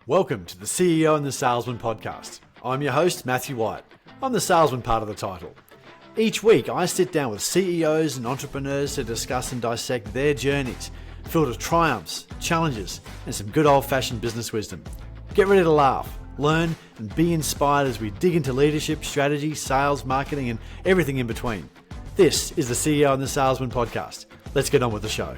Welcome to the CEO and the Salesman podcast. I'm your host, Matthew White. I'm the salesman part of the title. Each week, I sit down with CEOs and entrepreneurs to discuss and dissect their journeys, filled with triumphs, challenges, and some good old-fashioned business wisdom. Get ready to laugh, learn, and be inspired as we dig into leadership, strategy, sales, marketing, and everything in between. This is the CEO and the Salesman podcast. Let's get on with the show.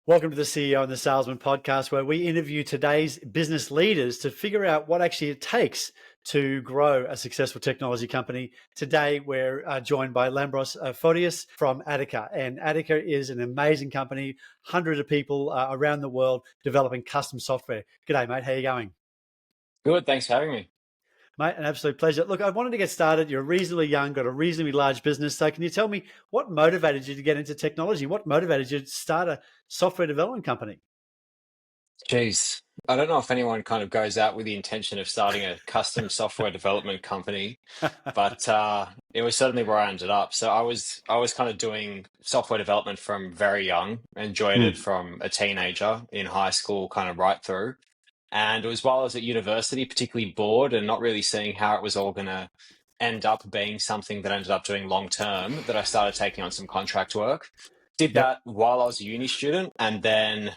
Welcome to the CEO and the Salesman podcast, where we interview today's business leaders to figure out what actually it takes to grow a successful technology company. Today, we're joined by Lambros Photios from Adaca. And Adaca is an amazing company, hundreds of people around the world developing custom software. G'day, mate. How are you going? Good. Thanks for having me. Mate, an absolute pleasure. Look, I wanted to get started. You're reasonably young, got a reasonably large business. So can you tell me what motivated you to get into technology? What motivated you to start a software development company? Jeez. I don't know if anyone kind of goes out with the intention of starting a custom software development company, but it was certainly where I ended up. So I was kind of doing software development from very young, enjoyed it from a teenager in high school, kind of right through. And it was while I was at university, particularly bored and not really seeing how it was all going to end up being something that I ended up doing long term, that I started taking on some contract work. Did that while I was a uni student, and then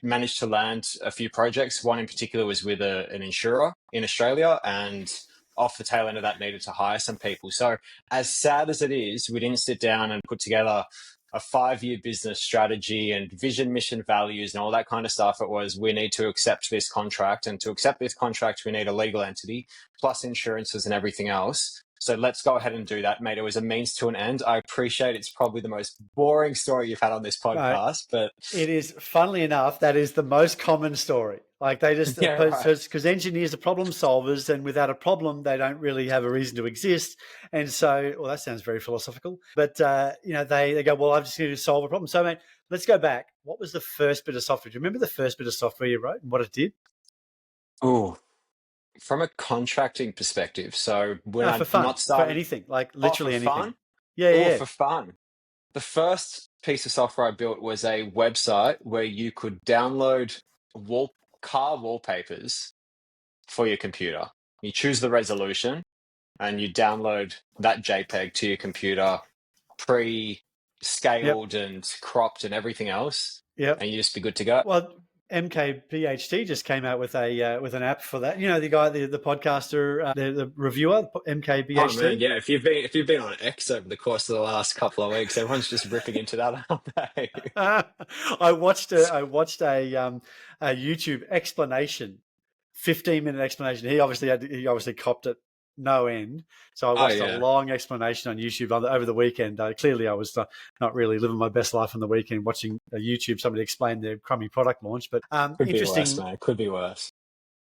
managed to land a few projects. One in particular was with an insurer in Australia, and off the tail end of that needed to hire some people. So as sad as it is, we didn't sit down and put together a 5-year business strategy and vision, mission, values, and all that kind of stuff. It was, we need to accept this contract, and to accept this contract, we need a legal entity plus insurances and everything else. So let's go ahead and do that, mate. It was a means to an end. I appreciate it's probably the most boring story you've had on this podcast, but it is, funnily enough, that is the most common story. Like they just, because engineers are problem solvers, and without a problem, they don't really have a reason to exist. And so, well, that sounds very philosophical, but they go, well, I'm just going to solve a problem. So, mate, let's go back. What was the first bit of software? Do you remember the first bit of software you wrote and what it did? Oh, from a contracting perspective. So when for fun, for anything, like literally anything. Fun? Yeah. For fun. The first piece of software I built was a website where you could download car wallpapers for your computer. You choose the resolution and you download that JPEG to your computer, pre-scaled and cropped and everything else. And you just be good to go. Well, MKBHD just came out with an app for that. You know, the guy, the podcaster, the reviewer, MKBHD. Oh man, yeah. If you've been on X over the course of the last couple of weeks, everyone's just ripping into that, aren't they? I watched a YouTube explanation, 15-minute explanation. He obviously copped it no end. So I watched a long explanation on YouTube over the weekend. Clearly, I was not really living my best life on the weekend, watching YouTube somebody explain their crummy product launch. But could interesting. Be worse, mate. Could be worse.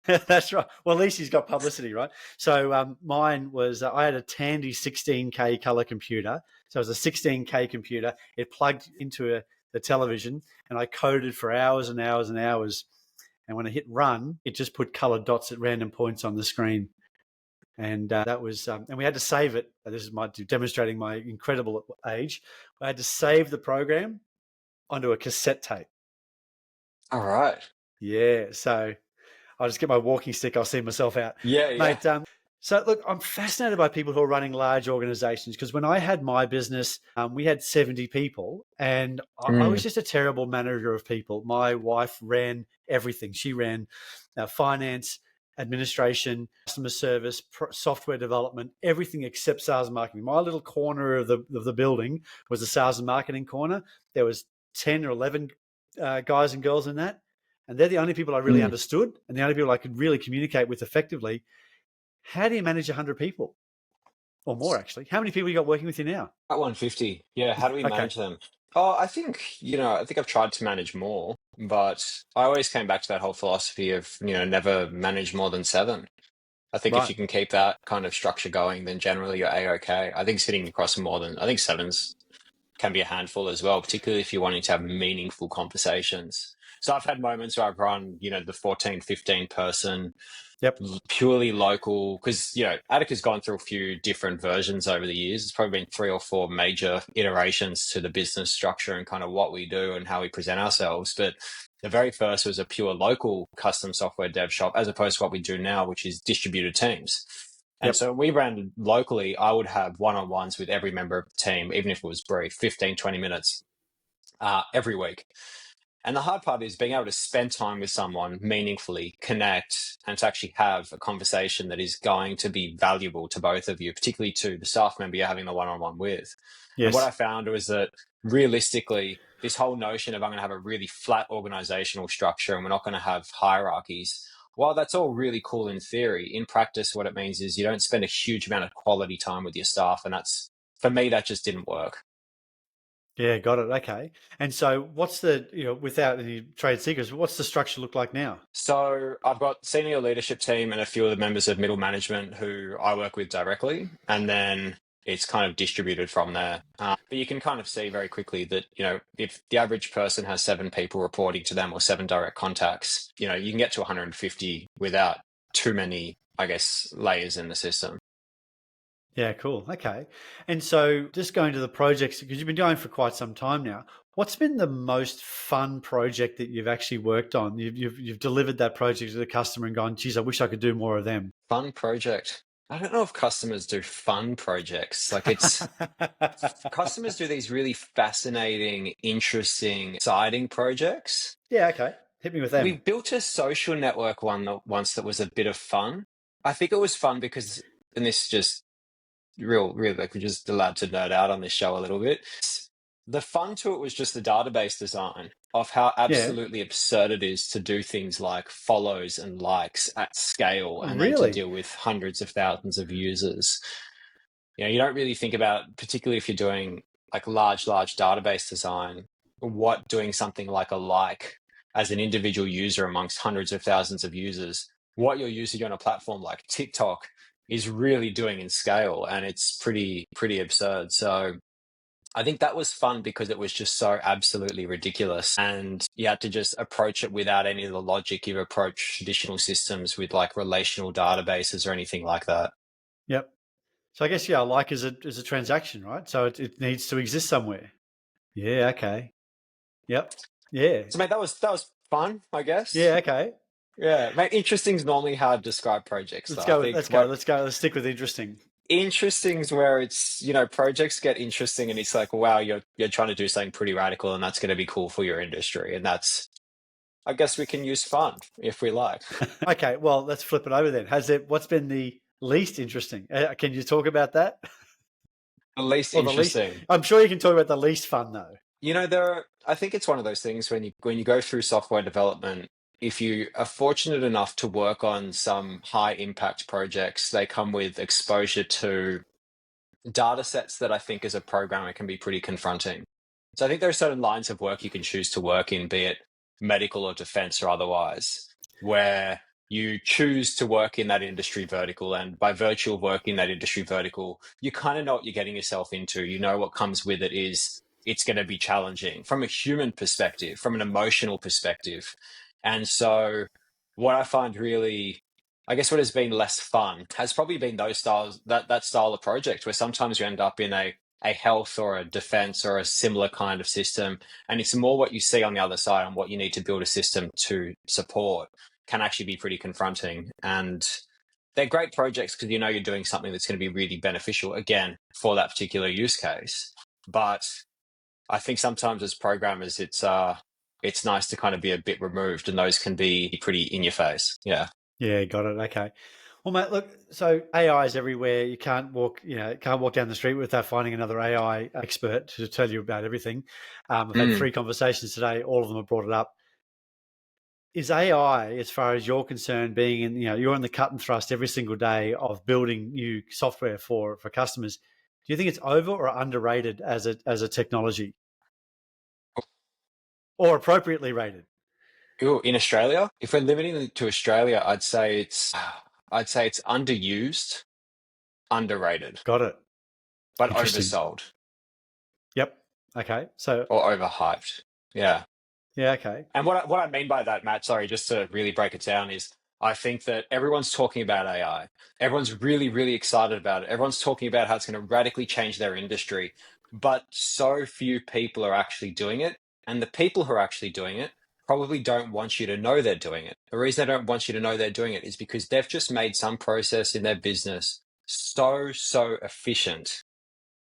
That's right. Well, at least he's got publicity, right? So mine was I had a Tandy 16K color computer. So it was a 16K computer. It plugged into the television, and I coded for hours and hours and hours. And when I hit run, it just put colored dots at random points on the screen. And that was, and we had to save it. This is demonstrating my incredible age. I had to save the program onto a cassette tape. All right. Yeah. So I'll just get my walking stick. I'll see myself out. Yeah. Mate, so look, I'm fascinated by people who are running large organizations, because when I had my business, we had 70 people, and I was just a terrible manager of people. My wife ran everything. She ran finance, administration, customer service, software development, everything except sales and marketing. My little corner of the building was the sales and marketing corner. There was 10 or 11 guys and girls in that, and they're the only people I really understood, and the only people I could really communicate with effectively. How do you manage 100 people or more, actually? How many people you got working with you now? At 150. Yeah. How do we manage them? Oh, I think I've tried to manage more, but I always came back to that whole philosophy of, never manage more than 7. I think if you can keep that kind of structure going, then generally you're A-okay. I think sitting across more than, I think 7s can be a handful as well, particularly if you're wanting to have meaningful conversations. So I've had moments where I've run, the 14, 15 person, purely local, because, Adaca's gone through a few different versions over the years. It's probably been 3 or 4 major iterations to the business structure and kind of what we do and how we present ourselves. But The very first was a pure local custom software dev shop, as opposed to what we do now, which is distributed teams. And Yep. so we ran locally. I would have one-on-ones with every member of the team, even if it was brief, 15, 20 minutes every week. And the hard part is being able to spend time with someone meaningfully, connect, and to actually have a conversation that is going to be valuable to both of you, particularly to the staff member you're having the one-on-one with. And what I Yes. found was that realistically, this whole notion of I'm going to have a really flat organizational structure and we're not going to have hierarchies, while that's all really cool in theory, in practice, what it means is you don't spend a huge amount of quality time with your staff. And that's, for me, that just didn't work. Yeah, got it. Okay. And so what's the, without any trade secrets, what's the structure look like now? So I've got senior leadership team and a few of the members of middle management who I work with directly, and then it's kind of distributed from there. But you can kind of see very quickly that, if the average person has 7 people reporting to them or 7 direct contacts, you can get to 150 without too many, I guess, layers in the system. Yeah, cool. Okay. And so just going to the projects, because you've been going for quite some time now, what's been the most fun project that you've actually worked on? You've delivered that project to the customer and gone, geez, I wish I could do more of them. Fun project. I don't know if customers do fun projects. Like customers do these really fascinating, interesting, exciting projects. Yeah, okay. Hit me with We them. built a social network once that was a bit of fun. I think it was fun because, and this is just real, like we're just allowed to nerd out on this show a little bit. The fun to it was just the database design of how Yeah. absolutely absurd it is to do things like follows and likes at scale and then to Really? deal with hundreds of thousands of users. You don't really think about, particularly if you're doing like large database design, what doing something like a like as an individual user amongst hundreds of thousands of users, what you're using on a platform like TikTok is really doing in scale, and it's pretty absurd. So I think that was fun because it was just so absolutely ridiculous, and you had to just approach it without any of the logic you've approached traditional systems with, like relational databases or anything like that. Yep. So I guess, yeah, like is a transaction, right? So it needs to exist somewhere. Yeah, okay. Yep. Yeah. So, mate, that was fun, I Yeah, guess. okay. Yeah, mate. Interesting's normally how to describe projects, though. Let's I go. think Let's go. what Let's go. Let's stick with interesting. interesting's where it's projects get interesting, and it's like, wow, you're trying to do something pretty radical, and that's going to be cool for your industry, and that's, I guess, we can use fun if we like. Okay, well, let's flip it over then. What's been the least interesting? Can you talk about that? The least Or the least? interesting. I'm sure you can talk about the least fun though. I think it's one of those things when you go through software development, if you are fortunate enough to work on some high impact projects, they come with exposure to data sets that I think as a programmer can be pretty confronting. So I think there are certain lines of work you can choose to work in, be it medical or defense or otherwise, where you choose to work in that industry vertical. And by virtue of working in that industry vertical, you kind of know what you're getting yourself into. You know what comes with it is it's going to be challenging from a human perspective, from an emotional perspective. And so what I find really, I guess what has been less fun has probably been those styles, that style of project where sometimes you end up in a health or a defense or a similar kind of system. And it's more what you see on the other side and what you need to build a system to support can actually be pretty confronting. And they're great projects because you're doing something that's going to be really beneficial, again, for that particular use case. But I think sometimes as programmers, it's nice to kind of be a bit removed, and those can be pretty in your face. Yeah. Yeah, got it. Okay. Well, mate, look. So AI is everywhere. You can't walk down the street without finding another AI expert to tell you about everything. I've had Mm. 3 conversations today. All of them have brought it up. Is AI, as far as you're concerned, being in, you're in the cut and thrust every single day of building new software for customers. Do you think it's over or underrated as a technology, or appropriately rated? Ooh, in Australia, if we're limiting it to Australia, I'd say it's underused, underrated, Got it. but Interesting. oversold Yep. Okay. So or overhyped. Yeah. yeah. Okay. And what I mean by that, Matt, sorry, just to really break it down, is I think that everyone's talking about AI. Everyone's really, really excited about it. Everyone's talking about how it's going to radically change their industry, but so few people are actually doing it. And the people who are actually doing it probably don't want you to know they're doing it. The reason they don't want you to know they're doing it is because they've just made some process in their business so efficient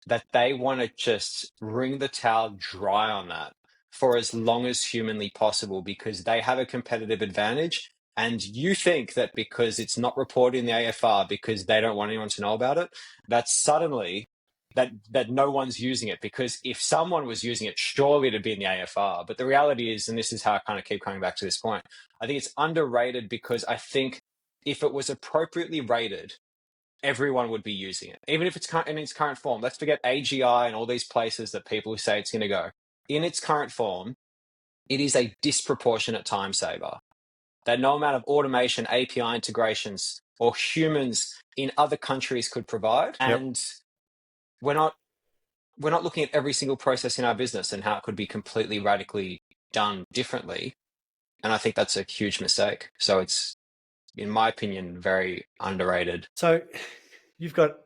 that they want to just wring the towel dry on that for as long as humanly possible because they have a competitive advantage. And you think that because it's not reported in the AFR because they don't want anyone to know about it, that suddenly that no one's using it, because if someone was using it, surely it'd be in the AFR. But the reality is, and this is how I kind of keep coming back to this point, I think it's underrated because I think if it was appropriately rated, everyone would be using it, even if it's in its current form. Let's forget AGI and all these places that people say it's going to go. In its current form, it is a disproportionate time saver that no amount of automation, API integrations, or humans in other countries could provide. Yep. And we're not looking at every single process in our business and how it could be completely radically done differently. And I think that's a huge mistake. So it's, in my opinion, very underrated. So you've got,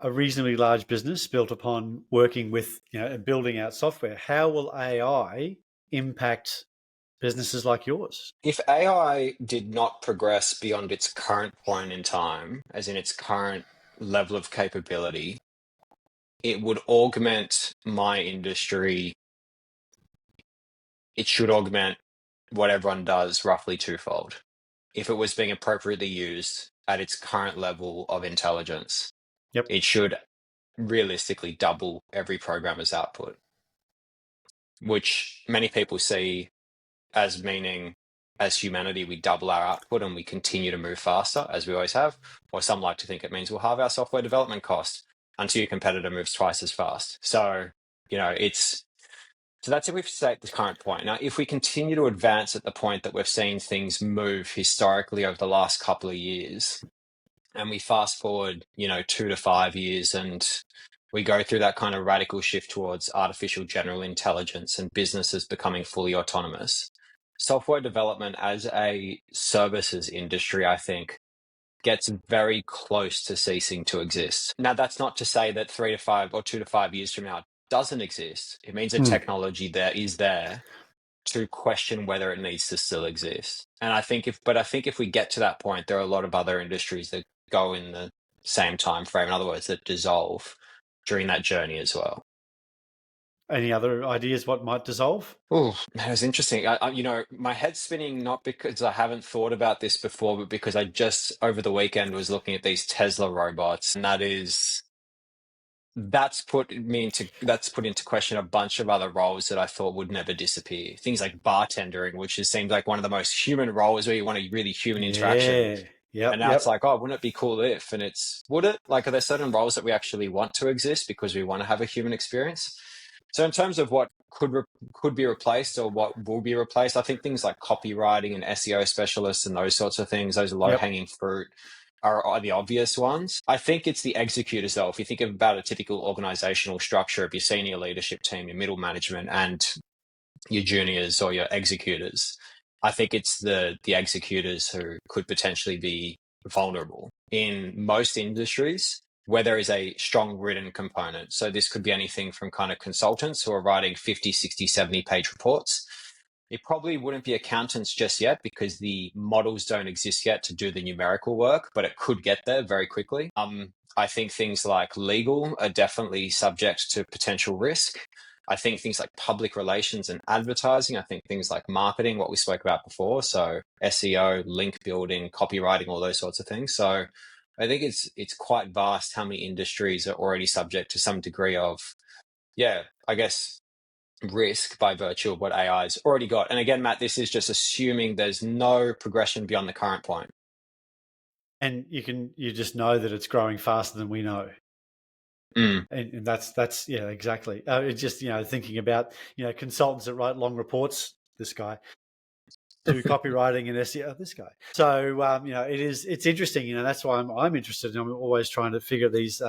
a reasonably large business built upon working with, and building out software. How will AI impact businesses like yours? If AI did not progress beyond its current point in time, as in its current level of capability, it would augment my industry. It should augment what everyone does roughly twofold. If it was being appropriately used at its current level of intelligence, Yep. it should realistically double every programmer's output, which many people see as meaning, as humanity, we double our output and we continue to move faster, as we always have. Or some like to think it means we'll halve our software development cost until your competitor moves twice as fast. So, so that's if we state the current point. Now, if we continue to advance at the point that we've seen things move historically over the last couple of years, and we fast forward, 2 to 5 years, and we go through that kind of radical shift towards artificial general intelligence and businesses becoming fully autonomous, software development as a services industry, I think, gets very close to ceasing to exist. Now, that's not to say that 3 to 5 or 2 to 5 years from now it doesn't exist. It means the technology there is there to question whether it needs to still exist. And I think if we get to that point, there are a lot of other industries that go in the same time frame. In other words, that dissolve during that journey as well. Any other ideas what might dissolve? Oh, that was interesting. My head's spinning not because I haven't thought about this before, but because I just over the weekend was looking at these Tesla robots, and that's put into question a bunch of other roles that I thought would never disappear. Things like bartendering, which seems like one of the most human roles where you want a really human interaction. Yeah. And now it's like, oh, wouldn't it be cool if? And would it? Like, are there certain roles that we actually want to exist because we want to have a human experience? So in terms of what could be replaced or what will be replaced, I think things like copywriting and SEO specialists and those sorts of things, those low-hanging fruit, are the obvious ones. I think it's the executors, though. If you think about a typical organizational structure of your senior leadership team, your middle management, and your juniors or your executors, I think it's the executors who could potentially be vulnerable in most industries where there is a strong written component. So this could be anything from kind of consultants who are writing 50, 60, 70-page reports. It probably wouldn't be accountants just yet because the models don't exist yet to do the numerical work, but it could get there very quickly. I think things like legal are definitely subject to potential risk. I think things like public relations and advertising, I think things like marketing, what we spoke about before, so SEO, link building, copywriting, all those sorts of things. So I think it's quite vast how many industries are already subject to some degree of, I guess, risk by virtue of what AI's already got. And again, Matt, this is just assuming there's no progression beyond the current point. And you just know that it's growing faster than we know. And that's exactly. It's just, thinking about, consultants that write long reports, this guy, do copywriting and SEO, this guy. So, it's interesting, that's why I'm interested. I'm always trying to figure these,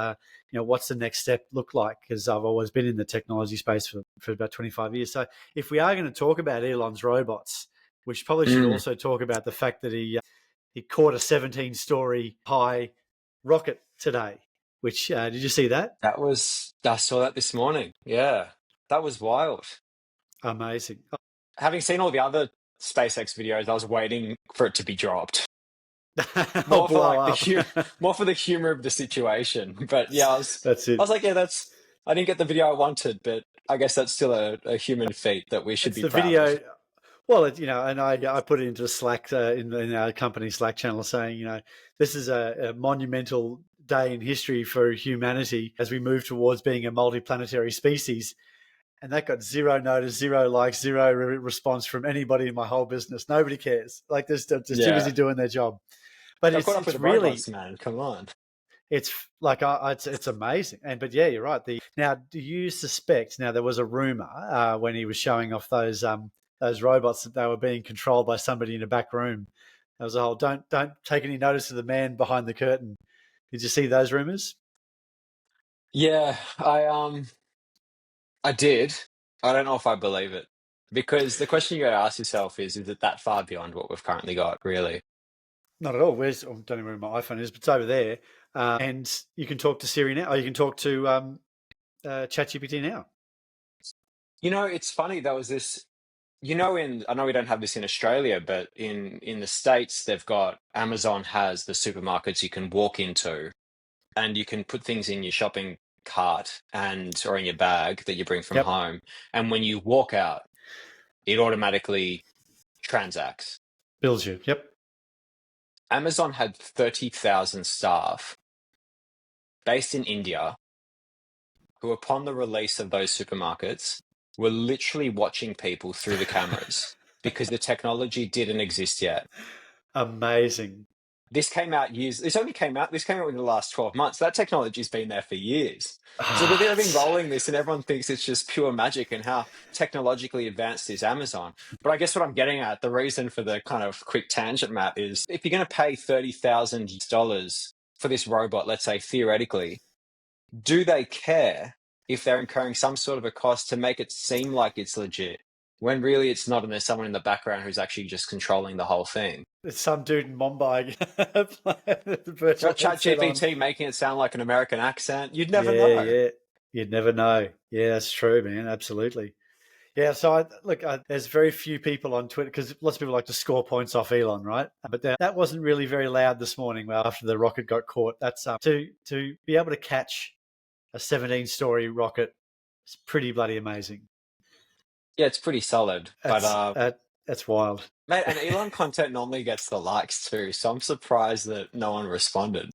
what's the next step look like? Because I've always been in the technology space for about 25 years. So if we are going to talk about Elon's robots, we probably should also talk about the fact that he caught a 17-story high rocket today. Which did you see that? I saw that this morning. Yeah, that was wild. Amazing. Having seen all the other SpaceX videos, I was waiting for it to be dropped. I'll More for blow like the up. more for the humor of the situation. But yeah, That's I it. was like, yeah, that's I didn't get the video I wanted, but I guess that's still a human feat that we should It's be the proud of. video. Well, and I put it into Slack in our company Slack channel, saying, this is a monumental day in history for humanity as we move towards being a multiplanetary species. And that got zero notice, zero likes, zero response from anybody in my whole business. Nobody cares. Like they're just too busy Yeah. doing their job. But Got caught up with it's the really robots, man. Come on. it's like it's amazing. But yeah, you're right. Now, do you suspect? Now, there was a rumor when he was showing off those robots that they were being controlled by somebody in a back room. There was a whole don't take any notice of the man behind the curtain. Did you see those rumors? Yeah, I did. I don't know if I believe it. Because the question you gotta ask yourself is it that far beyond what we've currently got, really? Not at all. I don't know where my iPhone is, but it's over there. And you can talk to Siri now, or you can talk to ChatGPT now. It's funny, there was this, I know we don't have this in Australia, but in the States, they've got Amazon has the supermarkets you can walk into and you can put things in your shopping cart or in your bag that you bring from Yep, home. And when you walk out, it automatically transacts. bills you. Yep. Amazon had 30,000 staff based in India who, upon the release of those supermarkets, were literally watching people through the cameras because the technology didn't exist yet. Amazing. This came out in the last 12 months. That technology's been there for years. So they've Ah, been rolling this and everyone thinks it's just pure magic and how technologically advanced is Amazon. But I guess what I'm getting at, the reason for the kind of quick tangent, Matt, is if you're going to pay $30,000 for this robot, let's say theoretically, do they care if they're incurring some sort of a cost to make it seem like it's legit when really it's not and there's someone in the background who's actually just controlling the whole thing? there's some dude in Mumbai the virtual Got headset on. ChatGPT making it sound like an American accent. You'd never Yeah, know. yeah. You'd never know. Yeah, that's true, man. Absolutely. Yeah, so there's very few people on Twitter because lots of people like to score points off Elon, right? But that wasn't really very loud this morning. Well, after the rocket got caught, that's to be able to catch a 17-story rocket. It's pretty bloody amazing. Yeah, it's pretty solid. But That's that's wild. mate, and Elon content normally gets the likes too, so I'm surprised that no one responded.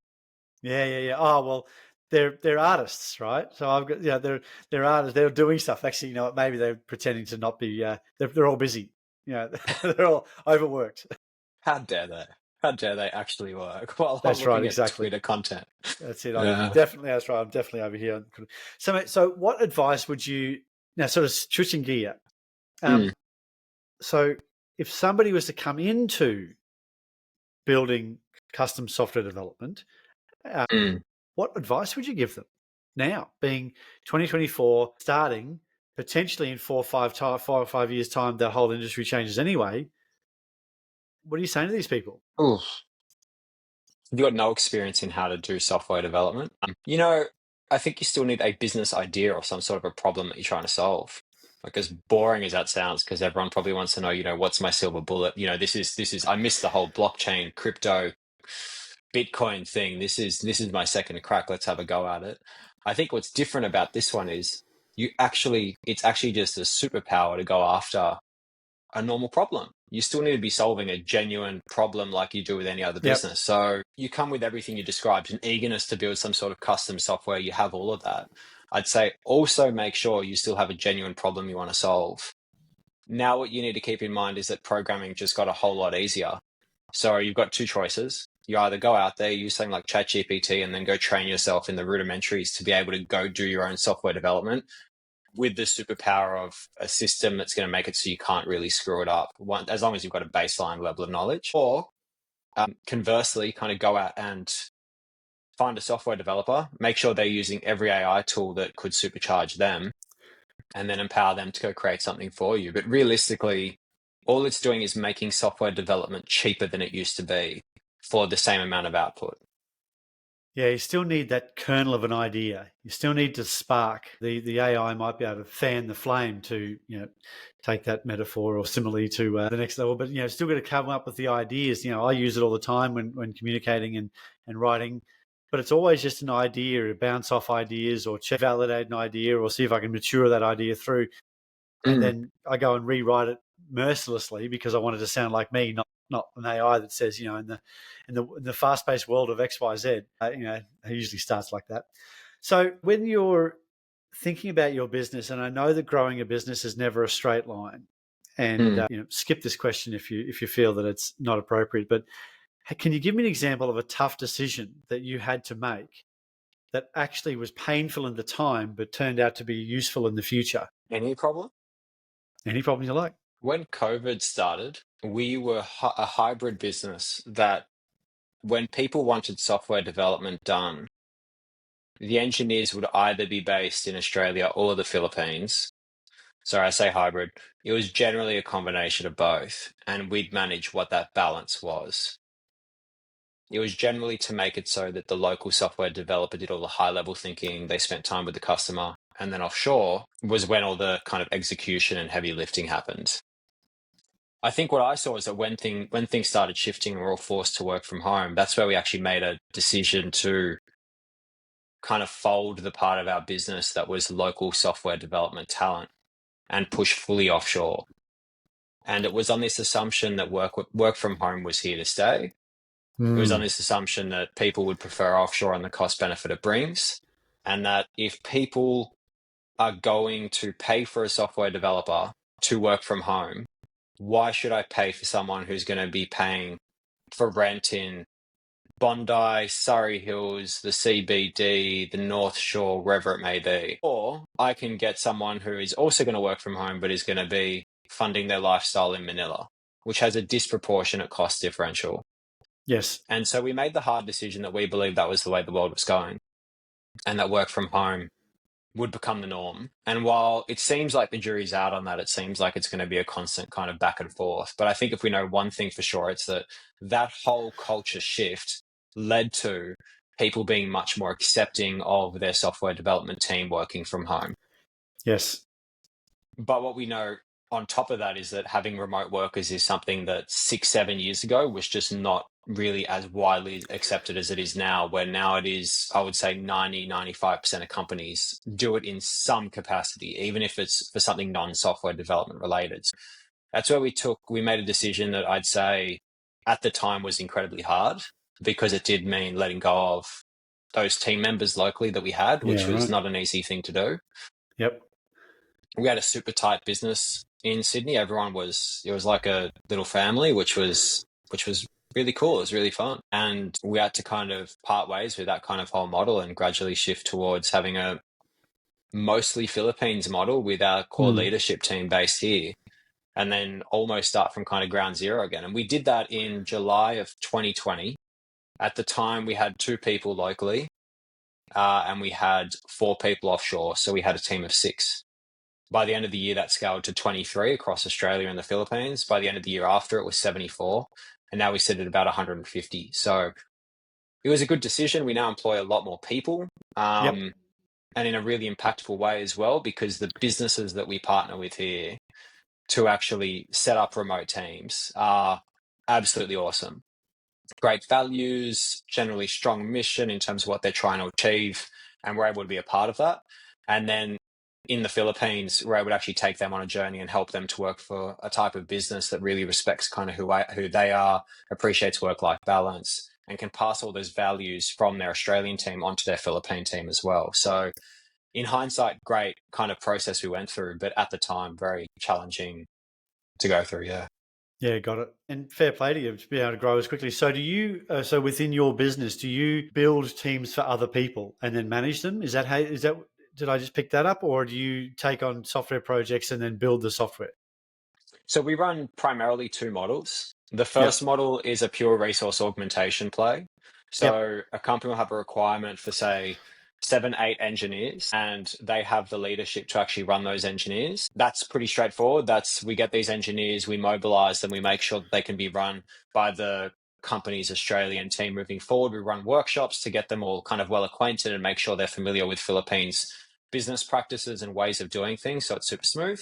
Yeah, yeah, yeah. Oh well, they're artists, right? So I've got they're artists. They're doing stuff. Actually, you know what? Maybe they're pretending to not be. They're all busy. They're all overworked. How dare they? How dare they actually work while I'm That's right. looking at Exactly. Twitter content? That's it. I'm Yeah. definitely. That's right. I'm definitely over here. So, mate, so what advice would you now? Sort of switching gear. Mm, So, if somebody was to come into building custom software development, uh, mm. what advice would you give them now, being 2024, starting potentially in 4 or 5 years' time, that whole industry changes anyway? What are you saying to these people? Oof. You got no experience in how to do software development. I think you still need a business idea or some sort of a problem that you're trying to solve. Like as boring as that sounds, because everyone probably wants to know, what's my silver bullet? This is I missed the whole blockchain, crypto, Bitcoin thing. This is my second crack. Let's have a go at it. I think what's different about this one is it's actually just a superpower to go after a normal problem. You still need to be solving a genuine problem like you do with any other Yep. business. So you come with everything you described, an eagerness to build some sort of custom software. You have all of that. I'd say also make sure you still have a genuine problem you want to solve. Now, what you need to keep in mind is that programming just got a whole lot easier. So you've got two choices. You either go out there, use something like ChatGPT, and then go train yourself in the rudimentaries to be able to go do your own software development with the superpower of a system that's going to make it so you can't really screw it up, as long as you've got a baseline level of knowledge. Or conversely, kind of go out and find a software developer, make sure they're using every AI tool that could supercharge them, and then empower them to go create something for you. But realistically, all it's doing is making software development cheaper than it used to be for the same amount of output. Yeah, you still need that kernel of an idea. You still need to spark. The AI might be able to fan the flame to, take that metaphor or simile to the next level. But, still got to come up with the ideas. I use it all the time when communicating and writing. But it's always just an idea, to bounce off ideas or check, validate an idea or see if I can mature that idea through. And Mm, then I go and rewrite it mercilessly because I want it to sound like me, not an AI that says, in the fast paced world of X Y Z. It usually starts like that. So when you're thinking about your business, and I know that growing a business is never a straight line, and mm. skip this question if you feel that it's not appropriate. But can you give me an example of a tough decision that you had to make that actually was painful in the time but turned out to be useful in the future? Any problem? Any problem you like? When COVID started, we were a hybrid business that when people wanted software development done, the engineers would either be based in Australia or the Philippines. Sorry, I say hybrid. It was generally a combination of both, and we'd manage what that balance was. It was generally to make it so that the local software developer did all the high level thinking, they spent time with the customer, and then offshore was when all the kind of execution and heavy lifting happened. I think what I saw is that when things started shifting and we're all forced to work from home, that's where we actually made a decision to kind of fold the part of our business that was local software development talent and push fully offshore. And it was on this assumption that work from home was here to stay. It was on Mm. this assumption that people would prefer offshore and the cost benefit it brings, and that if people are going to pay for a software developer to work from home, why should I pay for someone who's going to be paying for rent in Bondi, Surrey Hills, the CBD, the North Shore, wherever it may be? Or I can get someone who is also going to work from home, but is going to be funding their lifestyle in Manila, which has a disproportionate cost differential. Yes. And so we made the hard decision that we believed that was the way the world was going, and that work from home would become the norm. And while it seems like the jury's out on that, it seems like it's going to be a constant kind of back and forth. But I think if we know one thing for sure, it's that that whole culture shift led to people being much more accepting of their software development team working from home. Yes. But what we know on top of that is that having remote workers is something that 6, 7 years ago was just not really as widely accepted as it is now, where now it is, I would say 90-95% of companies do it in some capacity, even if it's for something non-software development related. That's where we made a decision that I'd say at the time was incredibly hard, because it did mean letting go of those team members locally that we had, Yeah. which was Right. not an easy thing to do. Yep. We had a super tight business in Sydney. It was like a little family, which was really cool. It was really fun. And we had to kind of part ways with that kind of whole model and gradually shift towards having a mostly Philippines model with our core Mm. leadership team based here, and then almost start from kind of ground zero again. And we did that in July of 2020. At the time, we had 2 people locally, and we had 4 people offshore. So we had a team of 6. By the end of the year, that scaled to 23 across Australia and the Philippines. By the end of the year after, it was 74. And now we sit at about 150. So it was a good decision. We now employ a lot more people, Yep. and in a really impactful way as well, because the businesses that we partner with here to actually set up remote teams are absolutely awesome. Great values, generally strong mission in terms of what they're trying to achieve, and we're able to be a part of that. And then in the Philippines, we're able to actually take them on a journey and help them to work for a type of business that really respects kind of who they are, appreciates work-life balance, and can pass all those values from their Australian team onto their Philippine team as well. So in hindsight, great kind of process we went through, but at the time, very challenging to go through. Yeah. Yeah, got it. And fair play to you to be able to grow as quickly. So so within your business, do you build teams for other people and then manage them? Did I just pick that up, or do you take on software projects and then build the software? So we run primarily 2 models. The first Yep. model is a pure resource augmentation play. Yep. So a company will have a requirement for, say, 7, 8 engineers, and they have the leadership to actually run those engineers. That's pretty straightforward. We get these engineers, we mobilize them, we make sure that they can be run by the company's Australian team moving forward. We run workshops to get them all kind of well acquainted and make sure they're familiar with Philippines business practices and ways of doing things, so it's super smooth.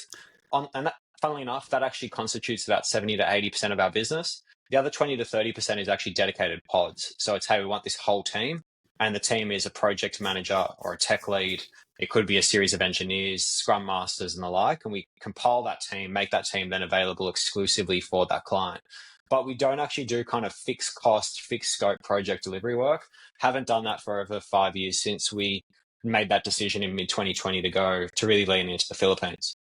And that, funnily enough, that actually constitutes about 70 to 80% of our business. The other 20 to 30% is actually dedicated pods. So it's, hey, we want this whole team, and the team is a project manager or a tech lead. It could be a series of engineers, scrum masters, and the like. And we compile that team, make that team then available exclusively for that client. But we don't actually do kind of fixed cost, fixed scope project delivery work. Haven't done that for over 5 years since we made that decision in mid 2020 to really lean into the Philippines.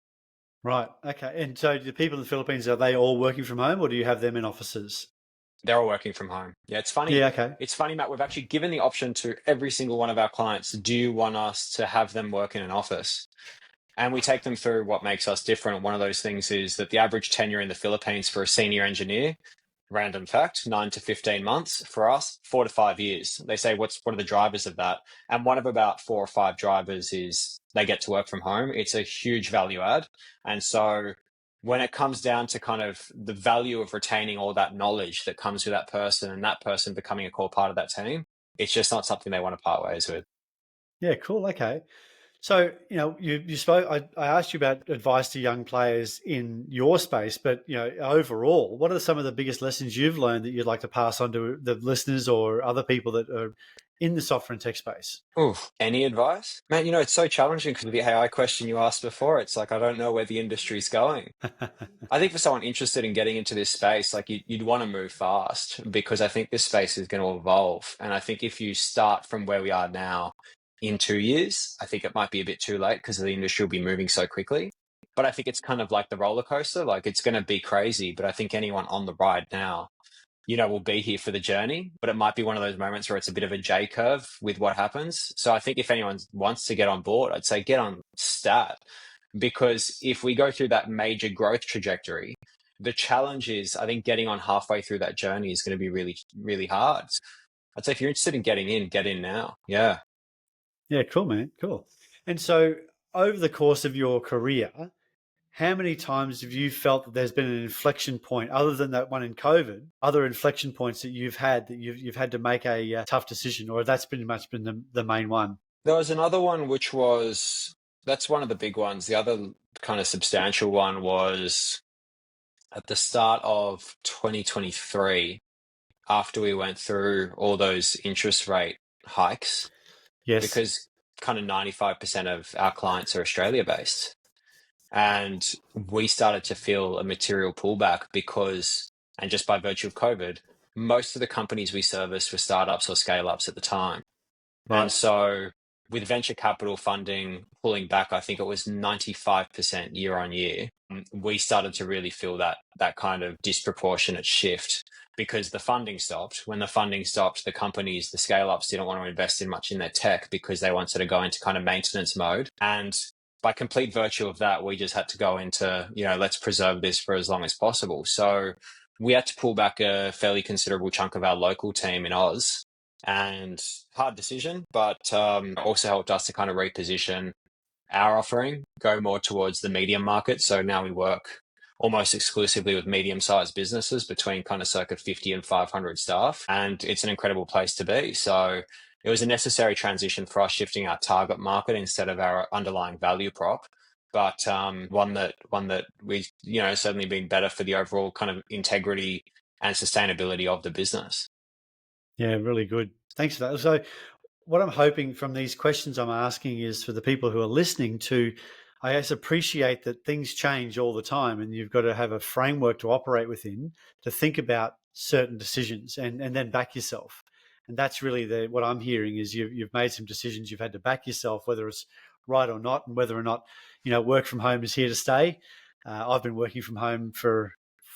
Right. Okay. And so the people in the Philippines, are they all working from home or do you have them in offices? They're all working from home. Yeah, it's funny. Yeah. Okay. It's funny, Matt. We've actually given the option to every single one of our clients. Do you want us to have them work in an office? And we take them through what makes us different. One of those things is that the average tenure in the Philippines for a senior engineer, random fact, 9 to 15 months. For us, 4 to 5 years. They say, what are the drivers of that? And one of about 4 or 5 drivers is they get to work from home. It's a huge value add. And so when it comes down to kind of the value of retaining all that knowledge that comes with that person and that person becoming a core part of that team, it's just not something they want to part ways with. Yeah. Cool. Okay. So, you spoke, I asked you about advice to young players in your space, but, overall, what are some of the biggest lessons you've learned that you'd like to pass on to the listeners or other people that are in the software and tech space? Oof. Any advice? Man, it's so challenging because of the AI question you asked before. It's like, I don't know where the industry's going. I think for someone interested in getting into this space, like you'd want to move fast because I think this space is going to evolve. And I think if you start from where we are now in 2 years, I think it might be a bit too late because the industry will be moving so quickly. But I think it's kind of like the roller coaster, like it's going to be crazy. But I think anyone on the ride now, will be here for the journey, but it might be one of those moments where it's a bit of a J curve with what happens. So I think if anyone wants to get on board, I'd say get on stat, because if we go through that major growth trajectory, the challenge is, I think getting on halfway through that journey is going to be really, really hard. I'd say if you're interested in getting in, get in now. Yeah. Yeah, cool, man. Cool. And so over the course of your career, how many times have you felt that there's been an inflection point other than that one in COVID, other inflection points that you've had that you've had to make a tough decision, or that's pretty much been the main one? There was another one, that's one of the big ones. The other kind of substantial one was at the start of 2023, after we went through all those interest rate hikes, Yes. because kind of 95% of our clients are Australia based. And we started to feel a material pullback because, and just by virtue of COVID, most of the companies we serviced were startups or scale ups at the time. And Right. so with venture capital funding pulling back, I think it was 95% year on year, we started to really feel that kind of disproportionate shift because the funding stopped. When the funding stopped, the companies, the scale ups didn't want to invest in much in their tech because they wanted to go into kind of maintenance mode. And by complete virtue of that, we just had to go into, let's preserve this for as long as possible. So we had to pull back a fairly considerable chunk of our local team in Oz, and hard decision, but also helped us to kind of reposition our offering, go more towards the medium market. So now we work almost exclusively with medium-sized businesses between kind of circa 50 and 500 staff, and it's an incredible place to be. So it was a necessary transition for us, shifting our target market instead of our underlying value prop, but one that we certainly been better for the overall kind of integrity and sustainability of the business. Yeah, really good. Thanks for that. So, what I'm hoping from these questions I'm asking is for the people who are listening to, I guess, appreciate that things change all the time and you've got to have a framework to operate within to think about certain decisions and then back yourself. And that's really what I'm hearing is you've made some decisions, you've had to back yourself, whether it's right or not, and whether or not, work from home is here to stay. I've been working from home for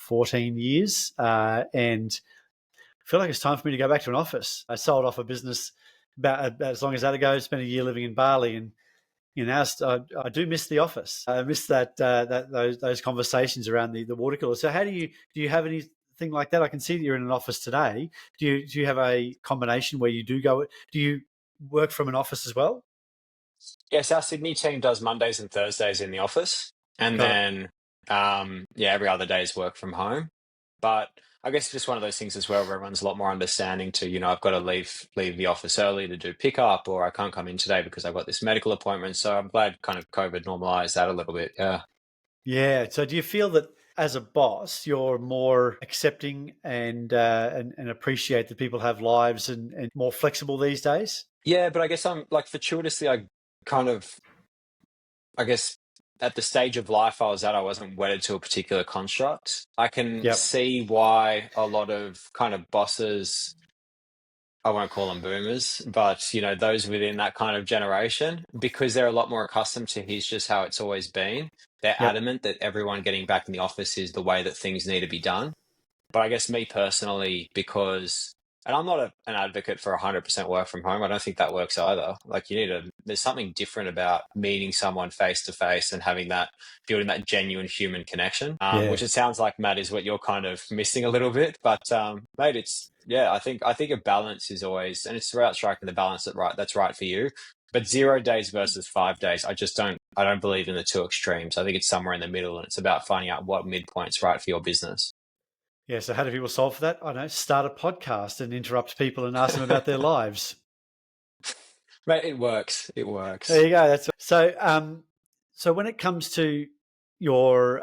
14 years and feel like it's time for me to go back to an office. I sold off a business about as long as that ago. Spent a year living in Bali, and now I do miss the office. I miss those conversations around the water cooler. So, how do you have anything like that? I can see that you're in an office today. Do you have a combination where you do go? Do you work from an office as well? Yes, our Sydney team does Mondays and Thursdays in the office, and Got it. then every other day is work from home. But I guess it's just one of those things as well where everyone's a lot more understanding to, I've got to leave the office early to do pickup, or I can't come in today because I've got this medical appointment. So I'm glad kind of COVID normalized that a little bit. Yeah. Yeah. So do you feel that as a boss, you're more accepting and appreciate that people have lives and more flexible these days? Yeah, but I guess I'm like fortuitously, kind of, I guess at the stage of life I was at, I wasn't wedded to a particular construct. I can Yep. see why a lot of kind of bosses, I won't call them boomers, but those within that kind of generation, because they're a lot more accustomed to here's just how it's always been. They're Yep. adamant that everyone getting back in the office is the way that things need to be done. But I guess me personally, because, and I'm not an advocate for 100% work from home. I don't think that works either. Like there's something different about meeting someone face to face and building that genuine human connection, Yeah. which it sounds like, Matt, is what you're kind of missing a little bit. But, mate, yeah, I think a balance is always, and it's about striking the balance that's right for you. But 0 days versus 5 days, I don't believe in the two extremes. I think it's somewhere in the middle, and it's about finding out what midpoint's right for your business. Yeah. So how do people solve for that? I don't know. Start a podcast and interrupt people and ask them about their lives. Mate, it works. It There works. you go. That's so. So when it comes to your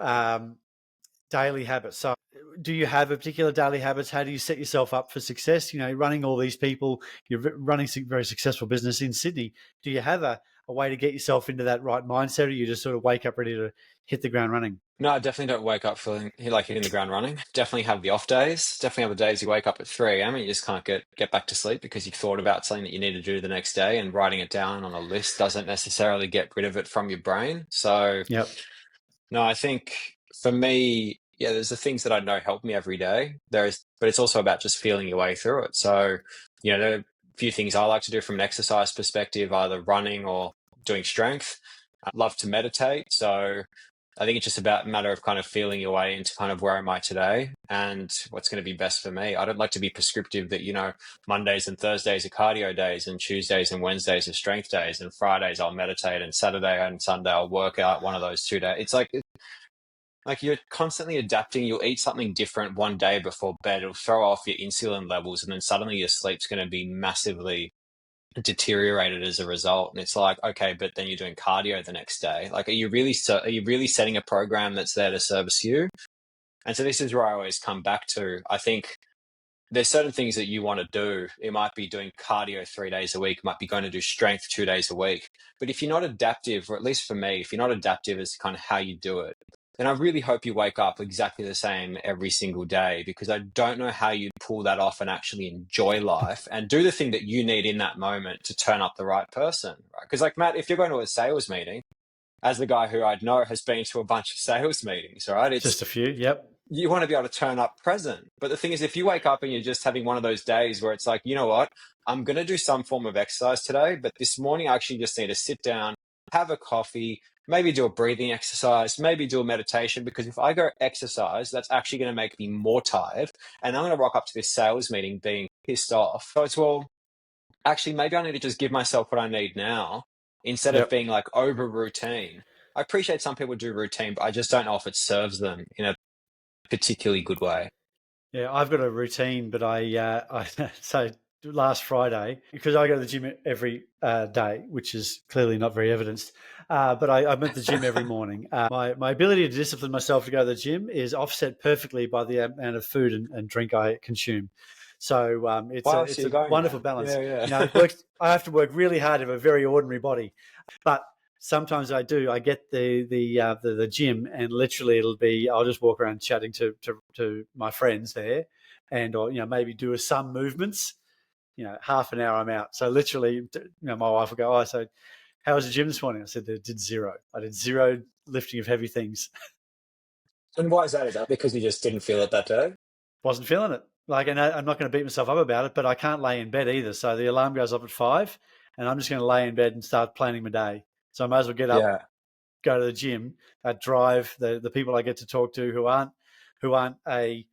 daily habits, so do you have a particular daily habits? How do you set yourself up for success? Running all these people, you're running a very successful business in Sydney. Do you have a way to get yourself into that right mindset, or you just sort of wake up ready to hit the ground running? No, I definitely don't wake up feeling like hitting the ground running. Definitely have the off days. Definitely have the days you wake up at 3 a.m. and you just can't get back to sleep because you've thought about something that you need to do the next day, and writing it down on a list doesn't necessarily get rid of it from your brain. So, Yep. no, I think for me, yeah, there's the things that I know help me every day. But it's also about just feeling your way through it. So, there are a few things I like to do from an exercise perspective, either running or doing strength. I love to meditate. So I think it's just about a matter of kind of feeling your way into kind of where am I today and what's going to be best for me. I don't like to be prescriptive that, Mondays and Thursdays are cardio days and Tuesdays and Wednesdays are strength days and Fridays I'll meditate and Saturday and Sunday I'll work out one of those 2 days. It's like you're constantly adapting. You'll eat something different one day before bed. It'll throw off your insulin levels, and then suddenly your sleep's going to be massively deteriorated as a result. And it's like, okay, but then you're doing cardio the next day. Like, are you really setting a program that's there to service you? And so this is where I always come back to. I think there's certain things that you want to do. It might be doing cardio 3 days a week. It might be going to do strength 2 days a week. But if you're not adaptive, or at least for me, if you're not adaptive as to kind of how you do it, then I really hope you wake up exactly the same every single day, because I don't know how you'd pull that off and actually enjoy life and do the thing that you need in that moment to turn up the right person. Right? Because like, Matt, if you're going to a sales meeting, as the guy who I know has been to a bunch of sales meetings, right? Just a few. Yep. You want to be able to turn up present. But the thing is, if you wake up and you're just having one of those days where it's like, you know what, I'm going to do some form of exercise today, but this morning I actually just need to sit down, have a coffee, maybe do a breathing exercise, maybe do a meditation, because if I go exercise, that's actually going to make me more tired. And I'm going to rock up to this sales meeting being pissed off. So it's, well, actually, maybe I need to just give myself what I need now instead of Yep. being like over routine. I appreciate some people do routine, but I just don't know if it serves them in a particularly good way. Yeah, I've got a routine, but I so last Friday, because I go to the gym every day, which is clearly not very evidenced. But I'm at the gym every morning. My ability to discipline myself to go to the gym is offset perfectly by the amount of food and drink I consume. So Wow, so it's you're a going wonderful there. balance. Yeah, yeah. It works. I have to work really hard to have a very ordinary body, but sometimes I do. I get the gym, and literally it'll be I'll just walk around chatting to my friends there, and or maybe do some movements. Half an hour I'm out. So literally, my wife will go, "Oh, so how was the gym this morning?" I said, "I did zero. I did zero lifting of heavy things. And why is that? Is that because you just didn't feel it that day? Wasn't feeling it. Like, and I'm not going to beat myself up about it, but I can't lay in bed either. So the alarm goes off at 5, and I'm just going to lay in bed and start planning my day. So I might as well get up, Yeah. go to the gym, drive the people I get to talk to who aren't a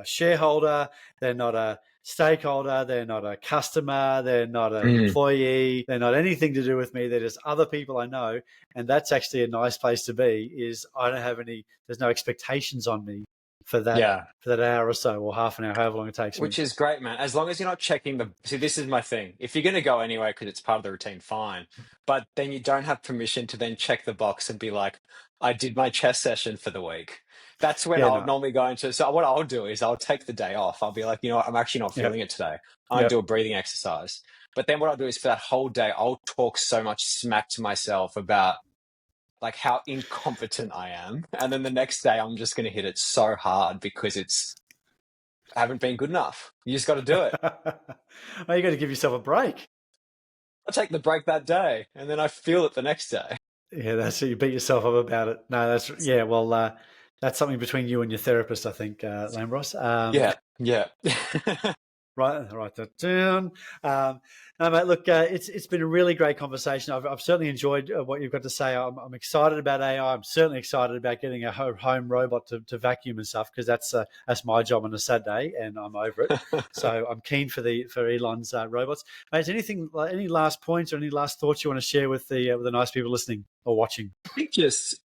shareholder, they're not a stakeholder, they're not a customer, they're not an Mm. employee, they're not anything to do with me. They're just other people I know, and that's actually a nice place to be. Is I don't have any, there's no expectations on me for that Yeah. hour or so, or half an hour, however long it takes me. Which is great, man. As long as you're not checking the. See, this is my thing. If you're going to go anyway because it's part of the routine, fine. But then you don't have permission to then check the box and be like, I did my chess session for the week. That's when Yeah, I'll no, normally go into. So what I'll do is I'll take the day off. I'll be like, you know what, I'm actually not yeah, feeling it today. I'll yeah. do a breathing exercise. But then what I'll do is for that whole day, I'll talk so much smack to myself about like how incompetent I am. And then the next day, I'm just going to hit it so hard because I haven't been good enough. You just got to do it. Well, you got to give yourself a break. I take the break that day, and then I feel it the next day. Yeah, that's it. You beat yourself up about it. No, that's yeah. Well, that's something between you and your therapist, I think, Lambros. Yeah, yeah. Right, write that down. No, mate, look, it's been a really great conversation. I've certainly enjoyed what you've got to say. I'm excited about AI. I'm certainly excited about getting a home robot to vacuum and stuff, because that's my job on a Saturday, and I'm over it. So I'm keen for Elon's robots. Mate, is anything, any last points or any last thoughts you want to share with the nice people listening or watching? I think just,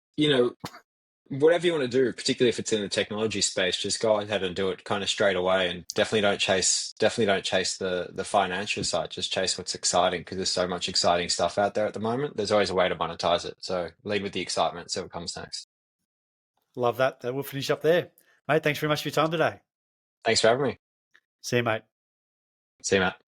whatever you want to do, particularly if it's in the technology space, just go ahead and do it kind of straight away, and definitely don't chase the financial side. Just chase what's exciting, because there's so much exciting stuff out there at the moment. There's always a way to monetize it. So lead with the excitement, see what comes next. Love that. We'll finish up there, mate. Thanks very much for your time today. Thanks for having me. See you, mate. See you, Matt.